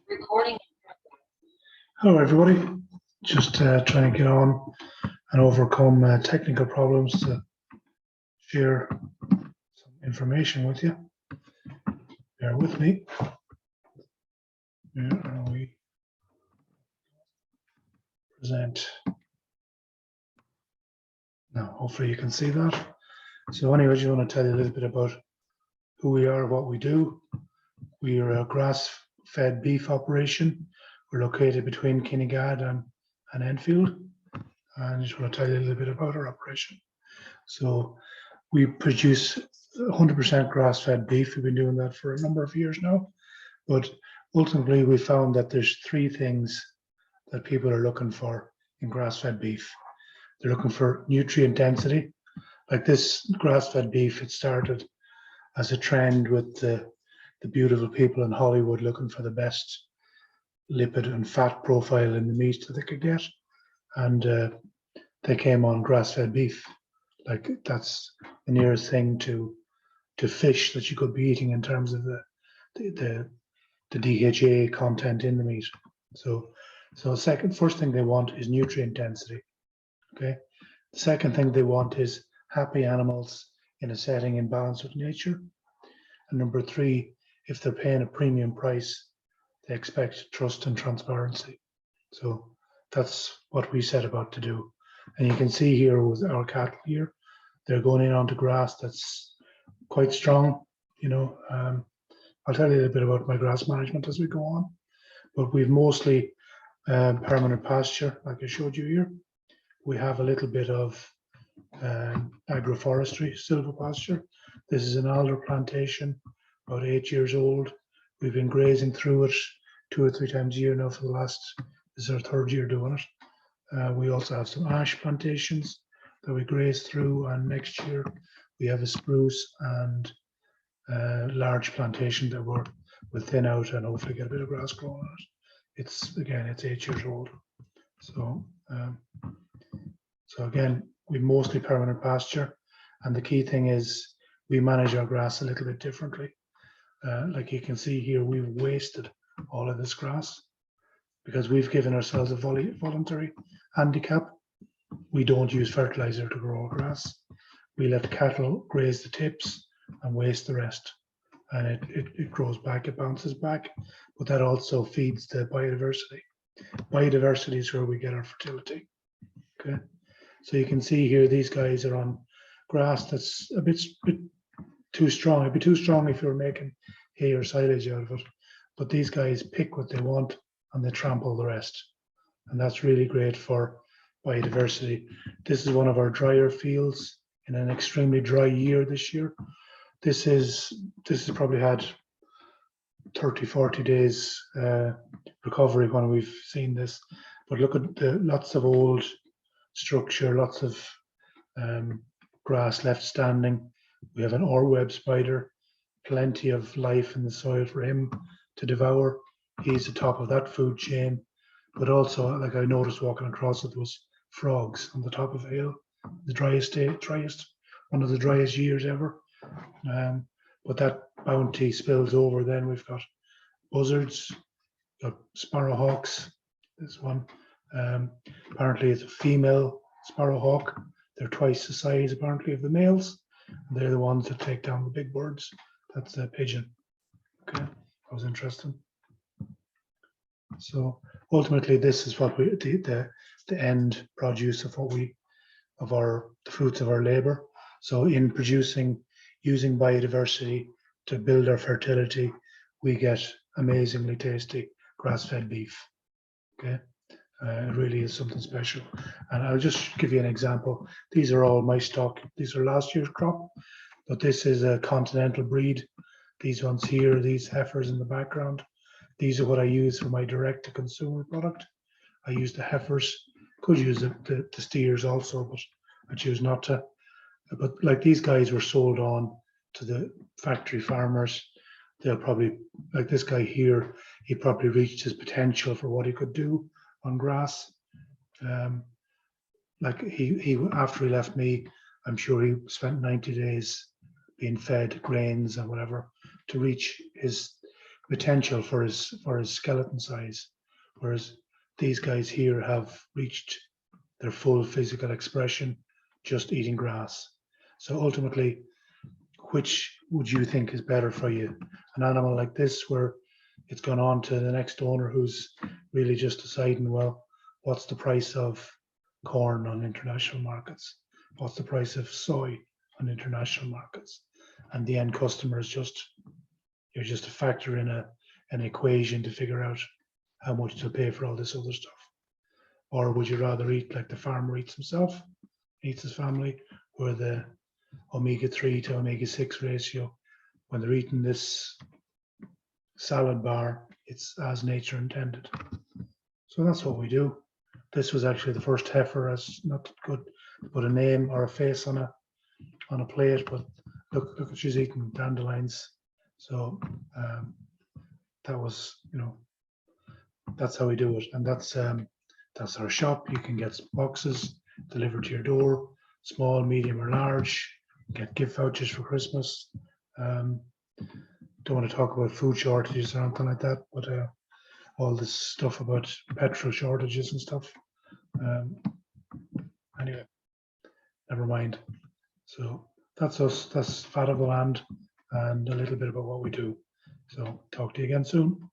Recording. Hello, everybody. Just trying to get on and overcome technical problems to share some information with you. Bear with me. And we present. Now, hopefully you can see that. So anyway, I just want to tell you a little bit about who we are, what we do. We are a grass-fed beef operation. We're located between Kinnegad and Enfield. And I just want to tell you a little bit about our operation. So we produce 100% grass-fed beef. We've been doing that for a number of years now. But ultimately, we found that there's three things that people are looking for in grass-fed beef. They're looking for nutrient density. Like this grass-fed beef, it started as a trend with the beautiful people in Hollywood looking for the best lipid and fat profile in the meat that they could get. And they came on grass-fed beef. Like that's the nearest thing to fish that you could be eating in terms of the DHA content in the meat. So first thing they want is nutrient density. Okay. The second thing they want is happy animals in a setting in balance with nature. And number three, if they're paying a premium price, they expect trust and transparency. So that's what we set about to do. And you can see here with our cattle here, they're going in onto grass that's quite strong. I'll tell you a little bit about my grass management as we go on, but we've mostly permanent pasture, like I showed you here. We have a little bit of agroforestry, silvopasture. This is an alder plantation, about 8 years old. We've been grazing through it 2 or 3 times a year now for the last, this is our 3rd year doing it. We also have some ash plantations that we graze through, and next year we have a spruce and large plantation that we'll thin out and hopefully get a bit of grass growing on it. It's 8 years old. So again, we mostly permanent pasture, and the key thing is we manage our grass a little bit differently. Like you can see here, we've wasted all of this grass because we've given ourselves a voluntary handicap. We don't use fertilizer to grow our grass. We let cattle graze the tips and waste the rest. And it grows back, it bounces back, but that also feeds the biodiversity. Biodiversity is where we get our fertility. Okay. So you can see here, these guys are on grass that's a bit too strong. It'd be too strong if you were making hay or silage out of it. But these guys pick what they want and they trample the rest. And that's really great for biodiversity. This is one of our drier fields in an extremely dry year this year. This has probably had 30, 40 days recovery when we've seen this. But look at lots of old structure, lots of grass left standing. We have an orweb spider, plenty of life in the soil for him to devour. He's the top of that food chain. But also, like I noticed walking across it, there was frogs on the top of a hill, the driest, one of the driest years ever. But that bounty spills over. Then we've got buzzards, got sparrowhawks. This one, apparently it's a female sparrowhawk. They're twice the size apparently of the males. They're the ones that take down the big birds. That's a pigeon. Okay, that was interesting. So ultimately, this is what the end produce of the fruits of our labor. So in producing, using biodiversity to build our fertility, we get amazingly tasty grass-fed beef. Okay, it really is something special. And I'll just give you an example. These are all my stock. These are last year's crop, but this is a continental breed. These ones here, these heifers in the background, these are what I use for my direct-to-consumer product. I use the heifers, could use the steers also, but I choose not to. But like these guys were sold on to the factory farmers. They'll probably, like this guy here, he probably reached his potential for what he could do on grass. Like he after he left me, I'm sure he spent 90 days being fed grains and whatever to reach his potential for his skeleton size, whereas these guys here have reached their full physical expression just eating grass. So ultimately, which would you think is better for you? An animal like this, where it's gone on to the next owner who's really just deciding, well, what's the price of corn on international markets? What's the price of soy on international markets? And the end customer is you're just a factor in an equation to figure out how much to pay for all this other stuff. Or would you rather eat like the farmer eats himself, eats his family, where the omega-3 to omega-6 ratio, when they're eating this salad bar, it's as nature intended. So that's what we do. This was actually the first heifer, as not good to put a name or a face on a plate, but look, she's eating dandelions. So that was, that's how we do it, and that's our shop. You can get boxes delivered to your door, small, medium, or large. Get gift vouchers for Christmas. Don't want to talk about food shortages or anything like that, but all this stuff about petrol shortages and stuff. Anyway, never mind. So that's us. That's Fat of the Land, and a little bit about what we do. So talk to you again soon.